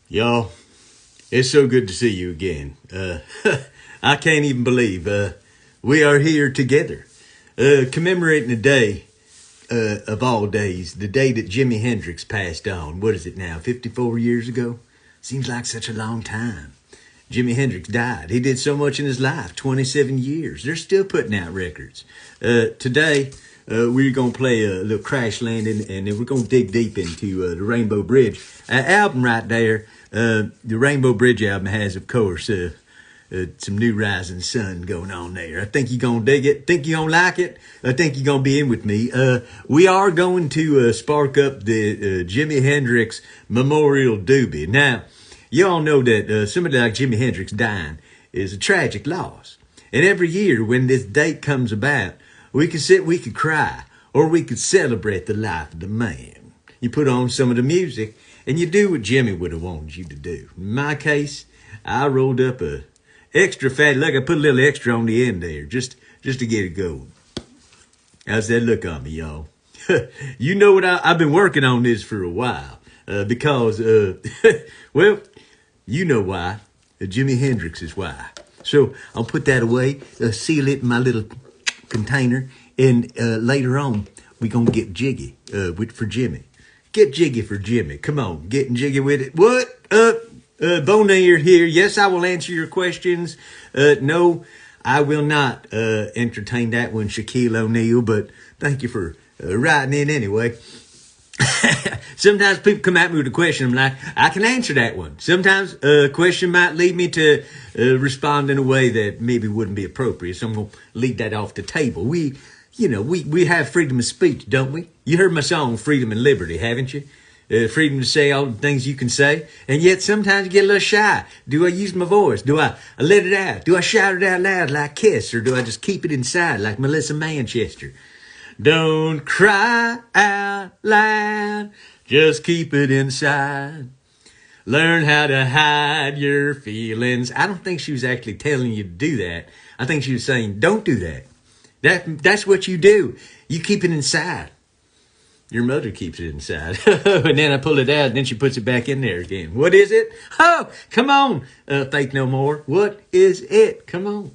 Y'all, it's so good to see you again. I can't even believe we are here together, commemorating the day of all days, the day that Jimi Hendrix passed on. What is it now, 54 years ago? Seems like such a long time. Jimi Hendrix died. He did so much in his life, 27 years. They're still putting out records. Today, we're going to play a little crash landing, and then we're going to dig deep into the Rainbow Bridge. Album right there, the Rainbow Bridge album has, of course, some new rising sun going on there. I think you're going to dig it. Think you're going to like it. I think you're going to be in with me. We are going to spark up the Jimi Hendrix Memorial Doobie. Now, you all know that somebody like Jimi Hendrix dying is a tragic loss. And every year when this date comes about, we could cry, or we could celebrate the life of the man. You put on some of the music, and you do what Jimi would have wanted you to do. In my case, I rolled up a extra fatty. Look, I put a little extra on the end there, just to get it going. How's that look on me, y'all? You know what? I've been working on this for a while, because, well, you know why. Jimi Hendrix is why. So I'll put that away, seal it in my little container, and later on, we're going to get jiggy for Jimi. Get jiggy for Jimi. Come on, getting jiggy with it. What up? Beau Nair here. Yes, I will answer your questions. No, I will not entertain that one, Shaquille O'Neal, but thank you for writing in anyway. Sometimes people come at me with a question. I'm like, I can answer that one. Sometimes a question might lead me to respond in a way that maybe wouldn't be appropriate. So I'm going to leave that off the table. We have freedom of speech, don't we? You heard my song, Freedom and Liberty, haven't you? Freedom to say all the things you can say. And yet sometimes you get a little shy. Do I use my voice? Do I let it out? Do I shout it out loud like Kiss? Or do I just keep it inside like Melissa Manchester? Don't cry out loud, just keep it inside. Learn how to hide your feelings. I don't think she was actually telling you to do that. I think she was saying, don't do that. That's what you do. You keep it inside. Your mother keeps it inside. And then I pull it out, and then she puts it back in there again. What is it? Oh, come on, Faith No More. What is it? Come on.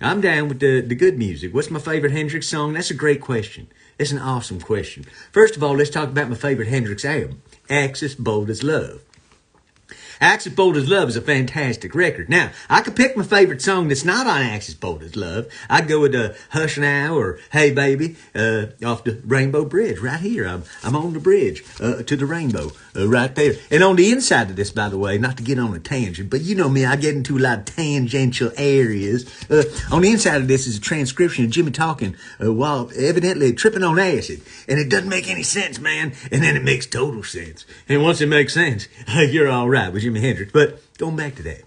I'm down with the good music. What's my favorite Hendrix song? That's a great question. It's an awesome question. First of all, let's talk about my favorite Hendrix album, Axis Bold as Love. Axis Bold as Love is a fantastic record. Now, I could pick my favorite song that's not on Axis Bold as Love. I'd go with Hush Now or Hey Baby off the Rainbow Bridge right here. I'm on the bridge to the rainbow right there. And on the inside of this, by the way, not to get on a tangent, but you know me, I get into a lot of tangential areas. On the inside of this is a transcription of Jimi talking while evidently tripping on acid. And it doesn't make any sense, man. And then it makes total sense. And once it makes sense, you're all right with Jimi Hendrix. But going back to that,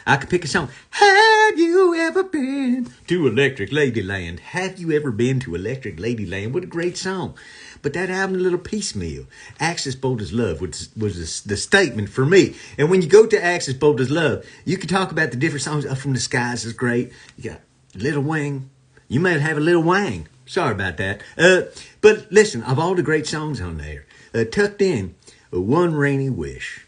I could pick a song. Have you ever been to Electric Ladyland? Have you ever been to Electric Ladyland? What a great song. But that album, a little piecemeal. Axis Bold as Love was the statement for me. And when you go to Axis Bold as Love, you can talk about the different songs. Up From the Skies is great. You got Little Wing. You might have a Little Wang. Sorry about that. But listen, of all the great songs on there, tucked in, One Rainy Wish.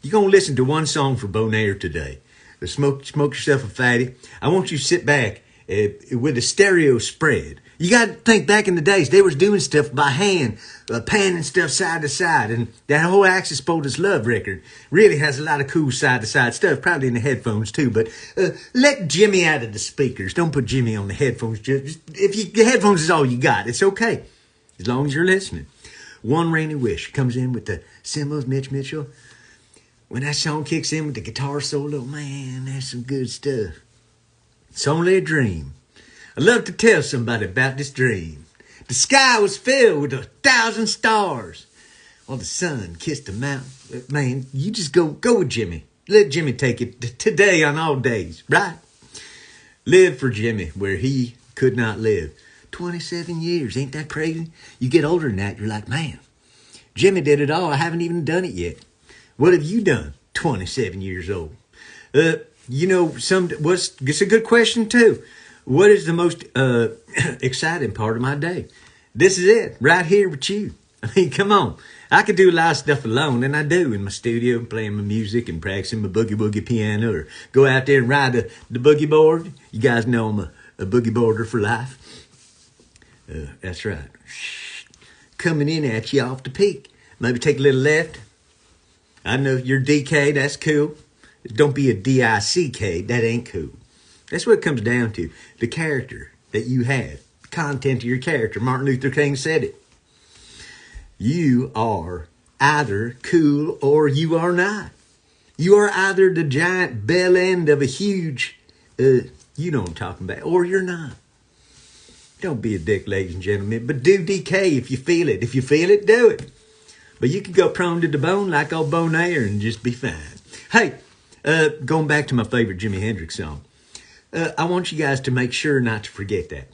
You're going to listen to one song for Beau Nair today. Smoke yourself a fatty. I want you to sit back with a stereo spread. You got to think back in the days, they was doing stuff by hand, panning stuff side to side. And that whole Axis Bold as Love record really has a lot of cool side to side stuff, probably in the headphones too. But let Jimi out of the speakers. Don't put Jimi on the headphones. The headphones is all you got, it's okay, as long as you're listening. One Rainy Wish comes in with the cymbals, Mitch Mitchell. When that song kicks in with the guitar solo, man, that's some good stuff. It's only a dream. I'd love to tell somebody about this dream. The sky was filled with 1,000 stars, while the sun kissed the mountain. Man, you just go with Jimi. Let Jimi take it today on all days, right? Live for Jimi where he could not live. 27 years, ain't that crazy? You get older than that, you're like, man, Jimi did it all. I haven't even done it yet. What have you done? 27 years old. It's a good question too. What is the most exciting part of my day? This is it, right here with you. I mean, come on. I could do a lot of stuff alone, and I do in my studio, playing my music and practicing my boogie piano, or go out there and ride the boogie board. You guys know I'm a boogie boarder for life. That's right. Coming in at you off the peak. Maybe take a little left. I know you're DK, that's cool. Don't be a D-I-C-K, that ain't cool. That's what it comes down to. The character that you have. The content of your character. Martin Luther King said it. You are either cool or you are not. You are either the giant bell end of a huge, you know what I'm talking about, or you're not. Don't be a dick, ladies and gentlemen, but do DK if you feel it. If you feel it, do it. But you can go prone to the bone like old Beau Nair and just be fine. Hey, going back to my favorite Jimi Hendrix song, I want you guys to make sure not to forget that.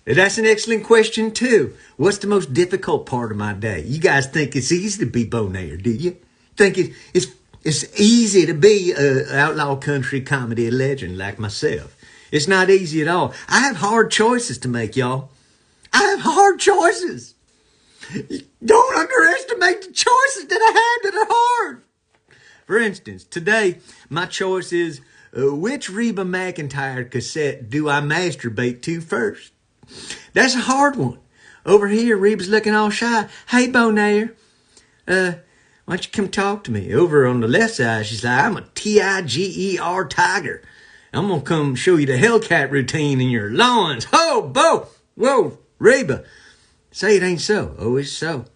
That's an excellent question, too. What's the most difficult part of my day? You guys think it's easy to be Beau Nair, do you? Think it's easy to be an outlaw country comedy legend like myself? It's not easy at all. I have hard choices to make, y'all. I have hard choices. Don't underestimate the choices that I have that are hard. For instance, today, my choice is, which Reba McEntire cassette do I masturbate to first? That's a hard one. Over here, Reba's looking all shy. Hey, Beau Nair, why don't you come talk to me? Over on the left side, she's like, I'm a Tiger tiger. I'm going to come show you the Hellcat routine in your lawns. Oh, Beau! Whoa, Reba. Say it ain't so. Oh, it's so.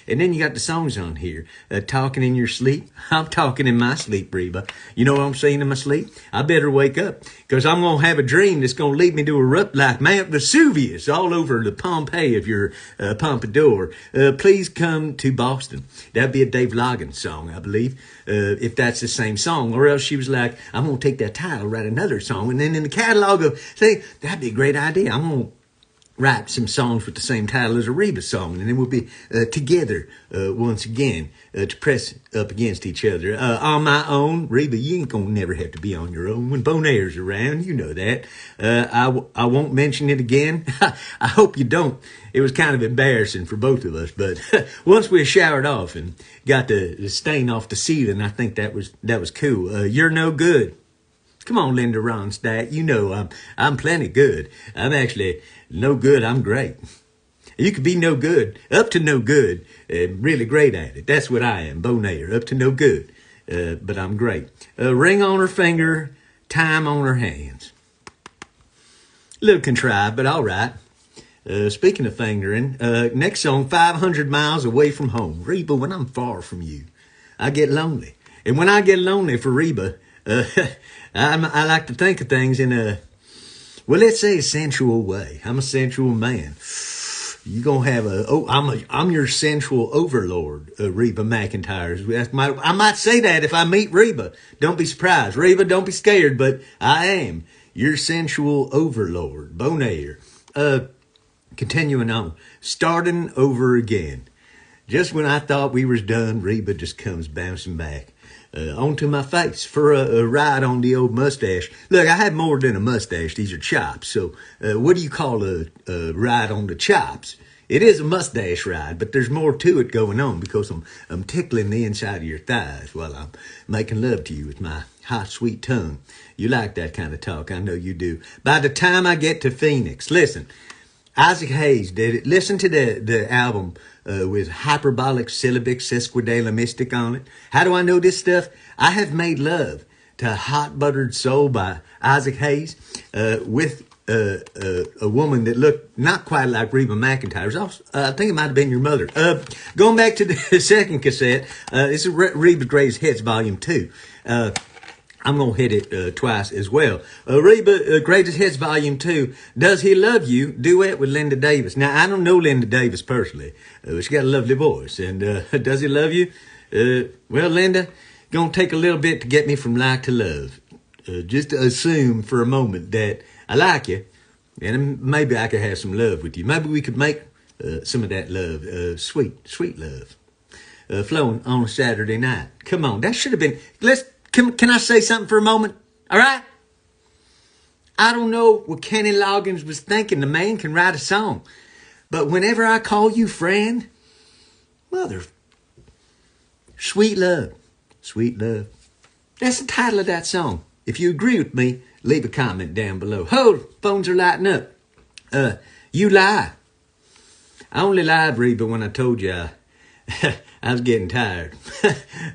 And then you got the songs on here. Talking in your sleep. I'm talking in my sleep, Reba. You know what I'm saying in my sleep? I better wake up, because I'm going to have a dream that's going to lead me to erupt like Mount Vesuvius all over the Pompeii of your Pompadour. Please come to Boston. That'd be a Dave Loggins song, I believe, if that's the same song. Or else she was like, I'm going to take that title, write another song. And then in the catalog of, say, that'd be a great idea. I'm going to write some songs with the same title as a Reba song, and then we'll be together once again to press up against each other. On my own, Reba, you ain't gonna never have to be on your own when Beau Nair's around. You know that. I won't mention it again. I hope you don't. It was kind of embarrassing for both of us, but once we showered off and got the stain off the ceiling, I think that was cool. You're no good. Come on, Linda Ronstadt. You know I'm plenty good. I'm actually no good. I'm great. You could be no good, up to no good, really great at it. That's what I am, Beau Nair, up to no good, but I'm great. Ring on her finger, time on her hands. A little contrived, but all right. Speaking of fingering, next song, 500 Miles Away from Home. Reba, when I'm far from you, I get lonely. And when I get lonely for Reba, I like to think of things in a, well, let's say a sensual way. I'm a sensual man. You gonna have I'm your sensual overlord, Reba McEntire. I might say that if I meet Reba. Don't be surprised. Reba, don't be scared, but I am your sensual overlord, Beau Nair. Continuing on, starting over again. Just when I thought we was done, Reba just comes bouncing back. Onto my face for a ride on the old mustache. Look, I have more than a mustache. These are chops. So what do you call a ride on the chops? It is a mustache ride, but there's more to it going on because I'm tickling the inside of your thighs while I'm making love to you with my hot, sweet tongue. You like that kind of talk. I know you do. By the time I get to Phoenix, listen, Isaac Hayes did it. Listen to the album with hyperbolic syllabic sesquidale on it. How do I know this stuff? I have made love to Hot Buttered Soul by Isaac Hayes with a woman that looked not quite like Reba McEntire. I think it might have been your mother. Going back to the second cassette, this is Reba's Greatest Hits Volume 2. I'm going to hit it twice as well. Reba, Greatest Hits Volume 2, Does He Love You? Duet with Linda Davis. Now, I don't know Linda Davis personally, but she got a lovely voice. And Does He Love You? Well, Linda, going to take a little bit to get me from like to love. Just to assume for a moment that I like you, and maybe I could have some love with you. Maybe we could make some of that love, sweet love, flowing on a Saturday night. Come on, that should have been, Can I say something for a moment? All right? I don't know what Kenny Loggins was thinking. The man can write a song. But whenever I call you friend, Mother. Sweet Love. Sweet Love. That's the title of that song. If you agree with me, leave a comment down below. Phones are lighting up. You lie. I only lied, Reba, when I told you I was getting tired.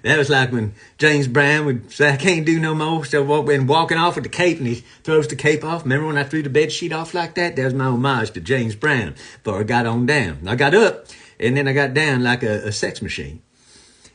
That was like when James Brown would say, I can't do no more. So walking off with the cape, and he throws the cape off. Remember when I threw the bed sheet off like that? That was my homage to James Brown before I got on down. I got up, and then I got down like a sex machine.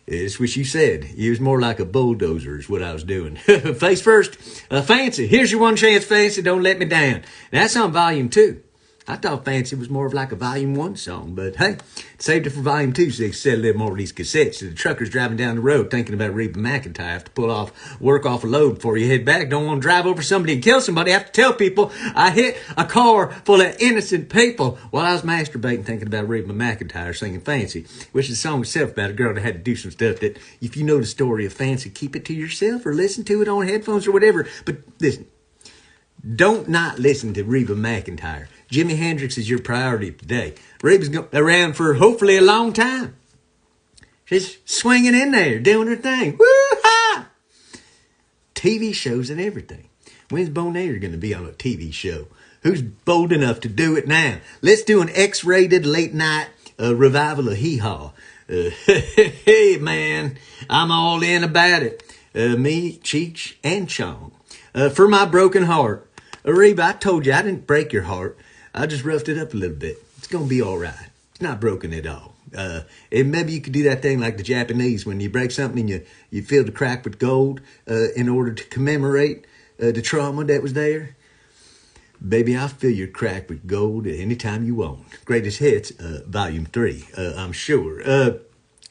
It's what you said. You was more like a bulldozer is what I was doing. Face first, Fancy. Here's your one chance, Fancy. Don't let me down. That's on volume 2. I thought Fancy was more of like a volume 1 song, but hey, saved it for volume 2 so they could sell a little more of these cassettes. So the truckers driving down the road thinking about Reba McEntire have to work off a load before you head back. Don't want to drive over somebody and kill somebody. Have to tell people I hit a car full of innocent people while I was masturbating thinking about Reba McEntire singing Fancy, which is a song itself about a girl that had to do some stuff that if you know the story of Fancy, keep it to yourself or listen to it on headphones or whatever. But listen, don't not listen to Reba McEntire. Jimi Hendrix is your priority today. Reba's around for hopefully a long time. She's swinging in there, doing her thing. Woo-ha! TV shows and everything. When's Beau Nair going to be on a TV show? Who's bold enough to do it now? Let's do an X-rated late night revival of Hee Haw. Hey, man, I'm all in about it. Me, Cheech, and Chong. For my broken heart. Reba, I told you I didn't break your heart. I just roughed it up a little bit. It's going to be all right. It's not broken at all. And maybe you could do that thing like the Japanese when you break something and you fill the crack with gold in order to commemorate the trauma that was there. Baby, I'll fill your crack with gold at any time you want. Greatest Hits, Volume 3, I'm sure.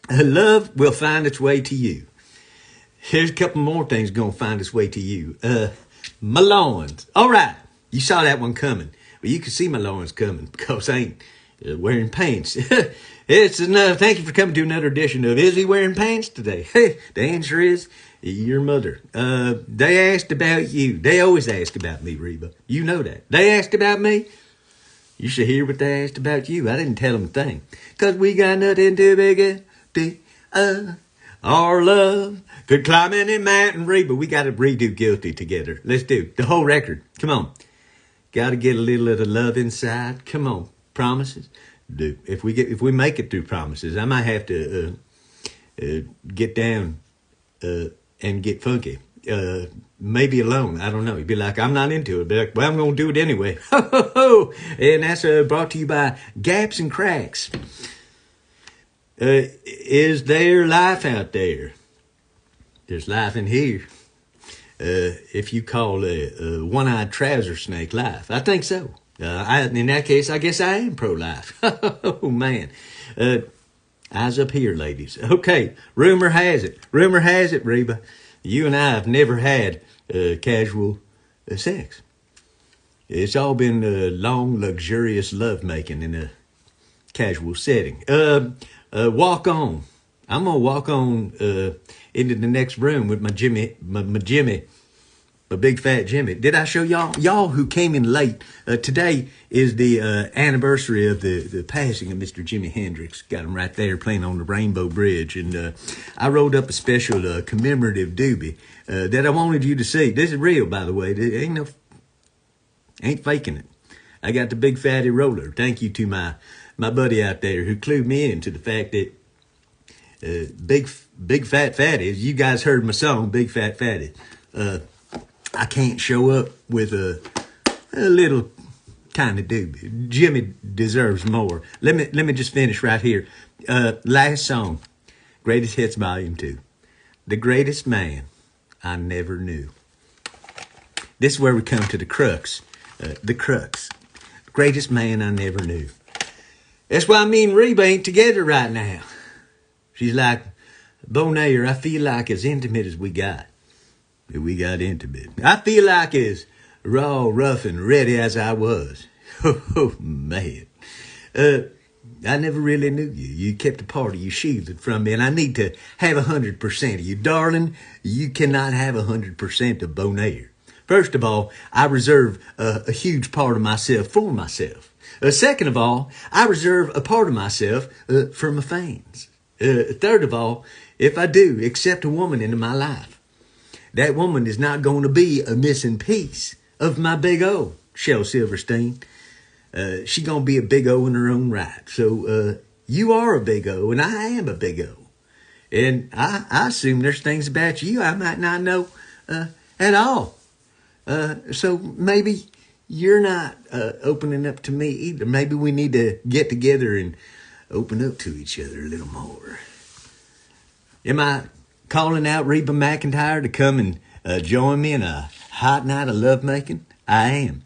Love will find its way to you. Here's a couple more things going to find its way to you. My lawns. All right. You saw that one coming. But you can see my lawns coming because I ain't wearing pants. It's enough. Thank you for coming to another edition of Is He Wearing Pants Today? Hey, the answer is your mother. They asked about you. They always ask about me, Reba. You know that. They asked about me. You should hear what they asked about you. I didn't tell them a thing. Because we got nothing to be our love could climb any mountain, Reba. We got to redo Guilty together. Let's do the whole record. Come on. Got to get a little of the love inside. Come on. Promises. Do. If we make it through Promises, I might have to get down and get funky. Maybe alone. I don't know. You'd be like, I'm not into it. Be like, well, I'm going to do it anyway. And that's brought to you by Gaps and Cracks. Is there life out there? There's life in here. If you call a one-eyed trouser snake life. I think so. In that case, I guess I am pro-life. Oh, man. Eyes up here, ladies. Okay, rumor has it, Reba, you and I have never had casual sex. It's all been long, luxurious lovemaking in a casual setting. Walk on. I'm going to walk on into the next room with my Jimmy, my big fat Jimmy. Did I show y'all who came in late? Today is the anniversary of the passing of Mr. Jimi Hendrix. Got him right there playing on the Rainbow Bridge. And I wrote up a special commemorative doobie that I wanted you to see. This is real, by the way. Ain't faking it. I got the big fatty roller. Thank you to my buddy out there who clued me into the fact that Big Fat Fatty, as you guys heard my song, Big Fat Fatty, I can't show up with a little tiny doobie. Jimmy deserves more. Let me just finish right here. Last song, Greatest Hits Volume 2. The greatest man I never knew. This is where we come to the crux. The crux. Greatest man I never knew. That's why me and Reba ain't together right now. She's like, Beau Nair, I feel like as intimate as we got. We got intimate. I feel like as raw, rough, and ready as I was. Oh, man. I never really knew you. You kept a part of you shielded from me, and I need to have 100% of you. Darling, you cannot have 100% of Beau Nair. First of all, I reserve a huge part of myself for myself. Second of all, I reserve a part of myself for my fans. Third of all, if I do accept a woman into my life, that woman is not going to be a missing piece of my big O, Shel Silverstein. She going to be a big O in her own right. So you are a big O, and I am a big O. And I assume there's things about you I might not know at all. So maybe you're not opening up to me either. Maybe we need to get together and open up to each other a little more. Am I calling out Reba McEntire to come and join me in a hot night of lovemaking? I am.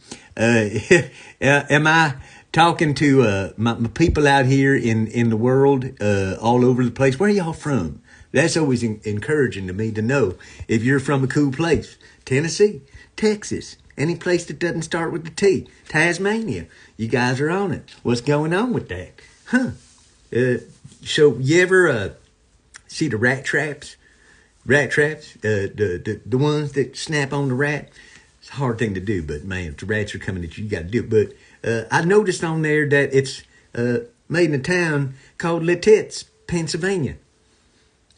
Am I talking to my people out here in the world, all over the place? Where are y'all from? That's always encouraging to me to know if you're from a cool place. Tennessee, Texas, any place that doesn't start with the T. Tasmania, you guys are on it. What's going on with that? Huh? So you ever see the rat traps? Rat traps, the ones that snap on the rat. It's a hard thing to do, but man, if the rats are coming at you, you got to do it. But I noticed on there that it's made in a town called Lititz, Pennsylvania.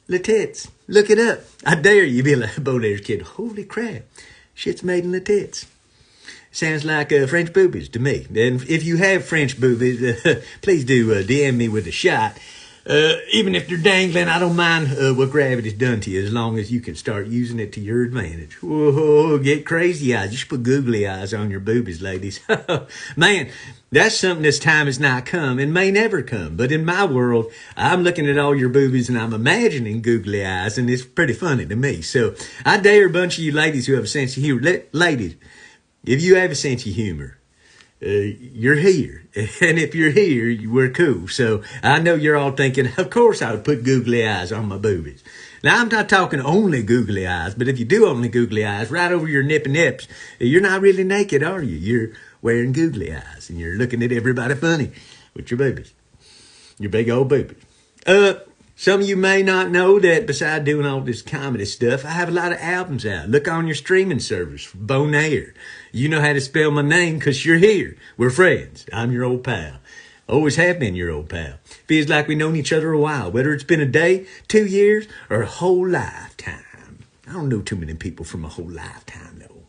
Lititz, look it up. I dare you be like a Beau Nair's kid. Holy crap, shit's made in Lititz. Sounds like French boobies to me. And if you have French boobies, please do DM me with a shot. Even if they're dangling, I don't mind what gravity's done to you, as long as you can start using it to your advantage. Whoa, get crazy eyes. You should put googly eyes on your boobies, ladies. Man, that's something this time has not come and may never come. But in my world, I'm looking at all your boobies and I'm imagining googly eyes, and it's pretty funny to me. So I dare a bunch of you ladies who have a sense of humor. Ladies, if you have a sense of humor, you're here. And if you're here, we're cool. So I know you're all thinking, of course I would put googly eyes on my boobies. Now, I'm not talking only googly eyes, but if you do only googly eyes, right over your nip and nips, you're not really naked, are you? You're wearing googly eyes, and you're looking at everybody funny with your boobies. Your big old boobies. Some of you may not know that besides doing all this comedy stuff, I have a lot of albums out. Look on your streaming service, Beau Nair. You know how to spell my name because you're here. We're friends. I'm your old pal. Always have been your old pal. Feels like we've known each other a while, whether it's been a day, 2 years, or a whole lifetime. I don't know too many people from a whole lifetime, though.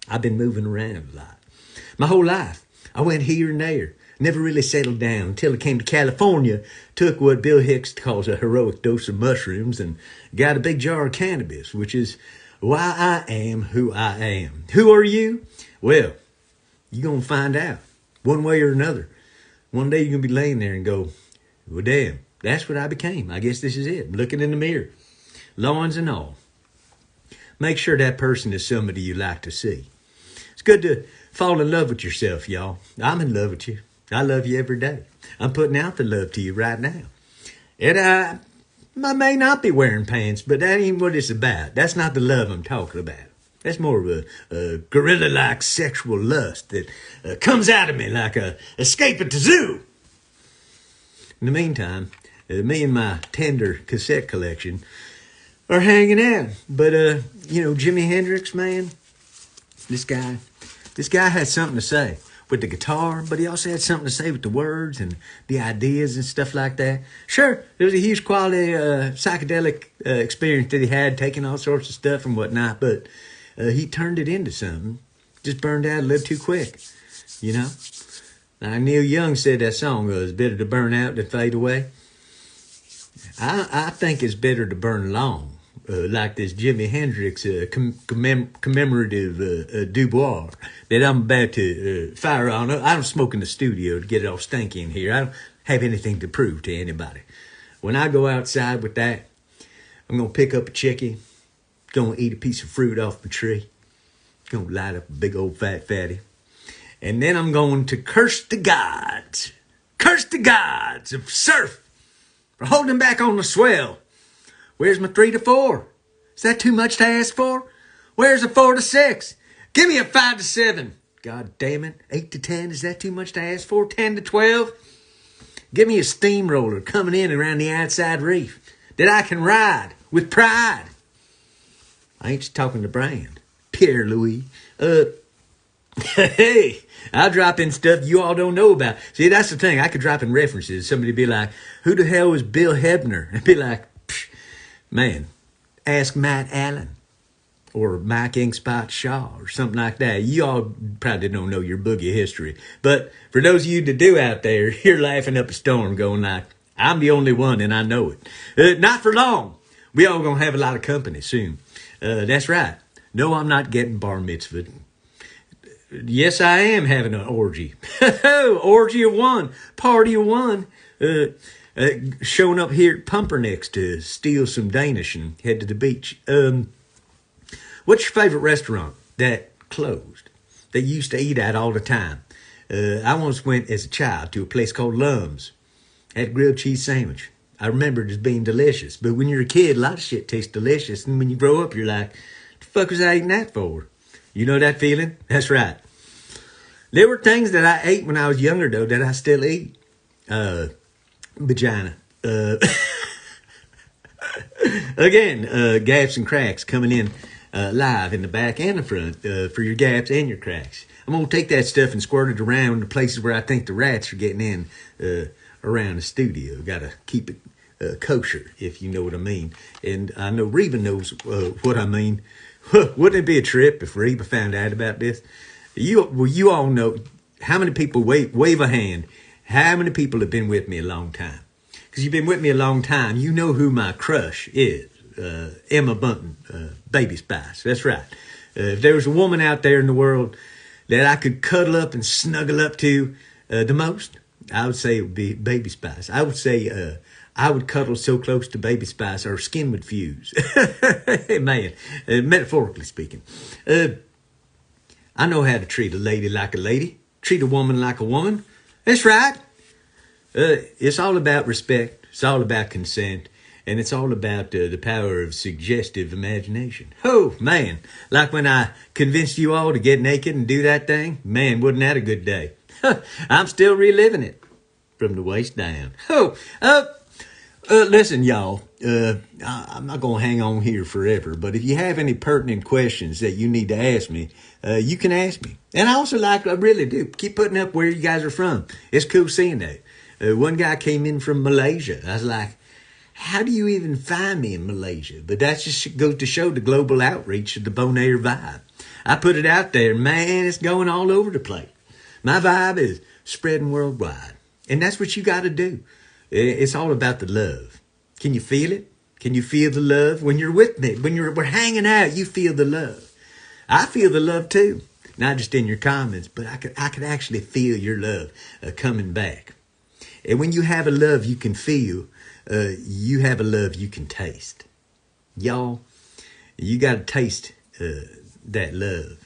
I've been moving around a lot. My whole life, I went here and there. Never really settled down until I came to California, took what Bill Hicks calls a heroic dose of mushrooms, and got a big jar of cannabis, which is why I am who I am. Who are you? Well, you're going to find out one way or another. One day you're going to be laying there and go, well, damn, that's what I became. I guess this is it. I'm looking in the mirror, lawns and all. Make sure that person is somebody you like to see. It's good to fall in love with yourself, y'all. I'm in love with you. I love you every day. I'm putting out the love to you right now. And I may not be wearing pants, but that ain't what it's about. That's not the love I'm talking about. That's more of a gorilla-like sexual lust that comes out of me like a escape at the zoo. In the meantime, me and my tender cassette collection are hanging out. But, Jimi Hendrix, man, this guy had something to say with the guitar, but he also had something to say with the words and the ideas and stuff like that. Sure, there was a huge quality psychedelic experience that he had, taking all sorts of stuff and whatnot, but he turned it into something. Just burned out a little too quick, you know? Now, Neil Young said that song was better to burn out than fade away. I think it's better to burn long. Like this Jimi Hendrix commemorative Dubois that I'm about to fire on. I don't smoke in the studio to get it all stinky in here. I don't have anything to prove to anybody. When I go outside with that, I'm going to pick up a chickie, going to eat a piece of fruit off the tree, going to light up a big old fat fatty, and then I'm going to curse the gods of surf for holding back on the swell. Where's my 3 to 4? Is that too much to ask for? Where's a 4 to 6? Give me a 5 to 7. God damn it. 8 to 10, is that too much to ask for? 10 to 12? Give me a steamroller coming in around the outside reef that I can ride with pride. I ain't just talking to Brand. Pierre Louis. Hey, I'll drop in stuff you all don't know about. See, that's the thing. I could drop in references. Somebody be like, who the hell was Bill Hebner? And be like, man, ask Matt Allen or Mike Inkspot Shaw or something like that. You all probably don't know your boogie history. But for those of you that do out there, you're laughing up a storm going like, I'm the only one and I know it. Not for long. We all going to have a lot of company soon. That's right. No, I'm not getting bar mitzvahed. Yes, I am having an orgy. Orgy of one. Party of one. Showing up here at Pumpernicks to steal some Danish and head to the beach. What's your favorite restaurant that closed, that you used to eat at all the time? I once went as a child to a place called Lum's. Had a grilled cheese sandwich. I remember it as being delicious. But when you're a kid, a lot of shit tastes delicious. And when you grow up, you're like, the fuck was I eating that for? You know that feeling? That's right. There were things that I ate when I was younger, though, that I still eat. Vagina. Again, gaps and cracks coming in live in the back and the front for your gaps and your cracks. I'm going to take that stuff and squirt it around the places where I think the rats are getting in around the studio. Got to keep it kosher, if you know what I mean. And I know Reba knows what I mean. Wouldn't it be a trip if Reba found out about this? You all know how many people wave a hand. How many people have been with me a long time? Because you've been with me a long time. You know who my crush is. Emma Bunton, Baby Spice. That's right. If there was a woman out there in the world that I could cuddle up and snuggle up to the most, I would say it would be Baby Spice. I would say I would cuddle so close to Baby Spice our skin would fuse. Man, metaphorically speaking. I know how to treat a lady like a lady, treat a woman like a woman. That's right. It's all about respect. It's all about consent. And it's all about the power of suggestive imagination. Oh, man. Like when I convinced you all to get naked and do that thing. Man, wasn't that a good day? I'm still reliving it from the waist down. Listen, y'all. I'm not going to hang on here forever. But if you have any pertinent questions that you need to ask me, you can ask me. And I also I really do, keep putting up where you guys are from. It's cool seeing that. One guy came in from Malaysia. I was like, how do you even find me in Malaysia? But that just goes to show the global outreach of the Beau Nair vibe. I put it out there, man, it's going all over the place. My vibe is spreading worldwide. And that's what you got to do. It's all about the love. Can you feel it? Can you feel the love? When you're with me, when we're hanging out, you feel the love. I feel the love too. Not just in your comments, but I could actually feel your love coming back. And when you have a love you can feel, you have a love you can taste. Y'all, you got to taste that love.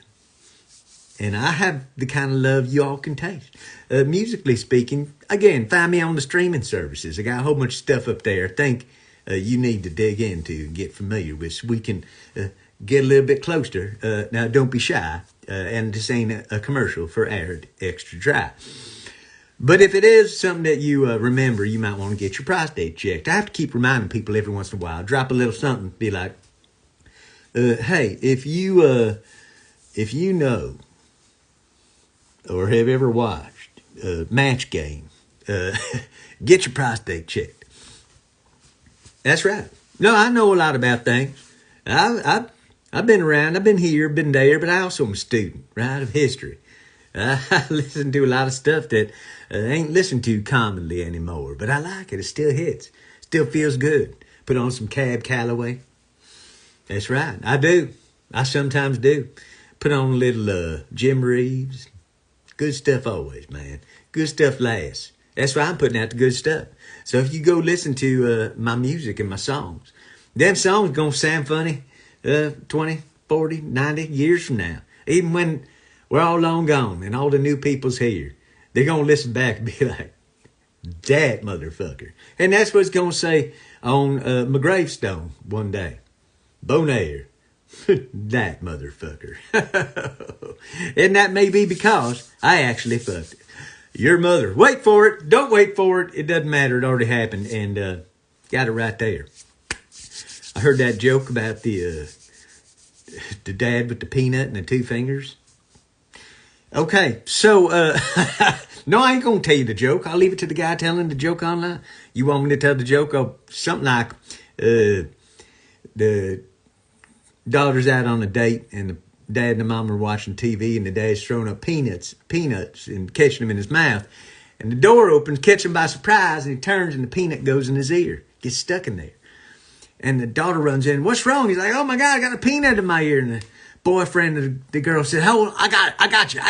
And I have the kind of love you all can taste. Musically speaking, again, find me on the streaming services. I got a whole bunch of stuff up there I think you need to dig into and get familiar with so we can get a little bit closer. Now, don't be shy. And this ain't a commercial for Arid Extra Dry. But if it is something that you remember, you might want to get your prostate checked. I have to keep reminding people every once in a while. Drop a little something. Be like, hey, if you know or have ever watched Match Game, get your prostate checked. That's right. No, I know a lot about things. I've been around. I've been here, been there, but I also am a student, right, of history. I listen to a lot of stuff that ain't listened to commonly anymore, but I like it. It still hits. Still feels good. Put on some Cab Calloway. That's right. I do. I sometimes do. Put on a little Jim Reeves. Good stuff always, man. Good stuff lasts. That's why I'm putting out the good stuff. So if you go listen to my music and my songs, them songs going to sound funny 20, 40, 90 years from now. Even when we're all long gone and all the new people's here. They're going to listen back and be like, that motherfucker. And that's what it's going to say on my gravestone one day. Beau Nair. That motherfucker. And that may be because I actually fucked it. Your mother. Wait for it. Don't wait for it. It doesn't matter. It already happened. And got it right there. I heard that joke about the dad with the peanut and the two fingers. Okay, so no, I ain't gonna tell you the joke. I'll leave it to the guy telling the joke online. You want me to tell the joke of something like the daughter's out on a date and the dad and the mom are watching TV and the dad's throwing up peanuts and catching them in his mouth. And the door opens, catch him by surprise, and he turns and the peanut goes in his ear, gets stuck in there. And the daughter runs in, what's wrong? He's like, oh my God, I got a peanut in my ear. And the boyfriend of the girl said, hold on, I got you.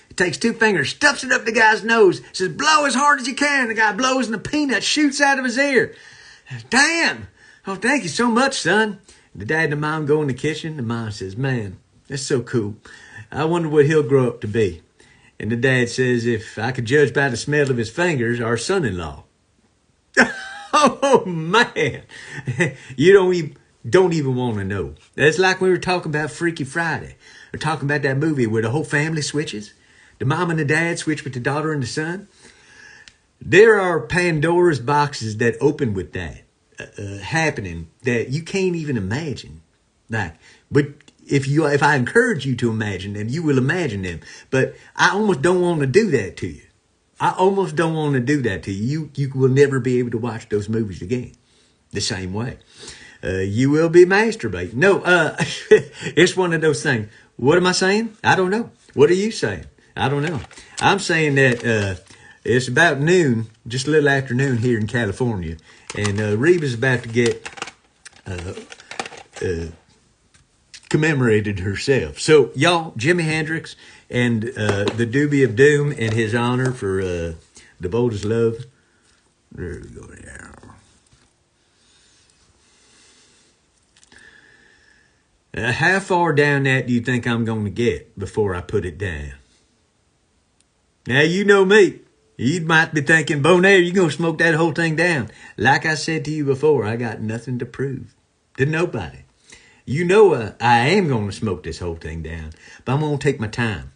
He takes two fingers, stuffs it up the guy's nose, says, blow as hard as you can. The guy blows and the peanut shoots out of his ear. Damn. Oh, thank you so much, son. The dad and the mom go in the kitchen. The mom says, man, that's so cool. I wonder what he'll grow up to be. And the dad says, if I could judge by the smell of his fingers, our son-in-law. Oh, man. You don't even want to know. That's like we were talking about Freaky Friday. We're talking about that movie where the whole family switches. The mom and the dad switch with the daughter and the son. There are Pandora's boxes that open with that happening that you can't even imagine. But if I encourage you to imagine them, you will imagine them. But I almost don't want to do that to you. You will never be able to watch those movies again the same way. You will be masturbating. No, it's one of those things. What am I saying? I don't know. What are you saying? I don't know. I'm saying that it's about noon, just a little after noon here in California, and Reba's about to get commemorated herself. So, y'all, Jimi Hendrix and the Doobie of Doom in his honor for The Boldest Love. There we go now. How far down that do you think I'm going to get before I put it down? Now, you know me. You might be thinking, Beau Nair, you're going to smoke that whole thing down. Like I said to you before, I got nothing to prove to nobody. You know I am going to smoke this whole thing down, but I'm going to take my time.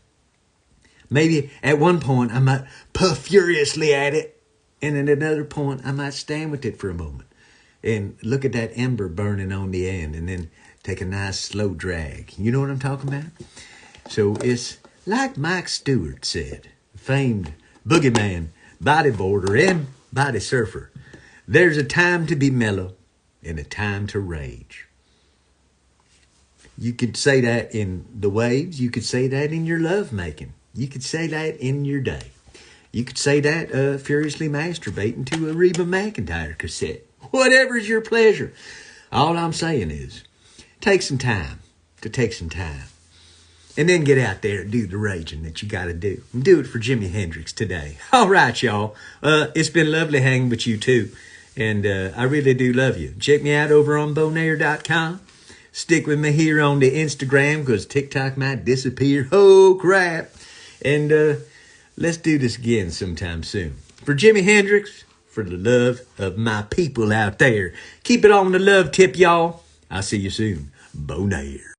Maybe at one point I might puff furiously at it, and at another point I might stand with it for a moment and look at that ember burning on the end and then take a nice slow drag. You know what I'm talking about? So it's like Mike Stewart said, famed boogeyman, bodyboarder, and body surfer. There's a time to be mellow and a time to rage. You could say that in the waves. You could say that in your love making. You could say that in your day. You could say that furiously masturbating to a Reba McEntire cassette. Whatever's your pleasure. All I'm saying is, take some time. And then get out there and do the raging that you got to do. And do it for Jimi Hendrix today. All right, y'all. It's been lovely hanging with you, too. And I really do love you. Check me out over on beaunair.com. Stick with me here on the Instagram because TikTok might disappear. Oh, crap. And let's do this again sometime soon. For Jimi Hendrix, for the love of my people out there. Keep it on the love tip, y'all. I'll see you soon. Beau Nair.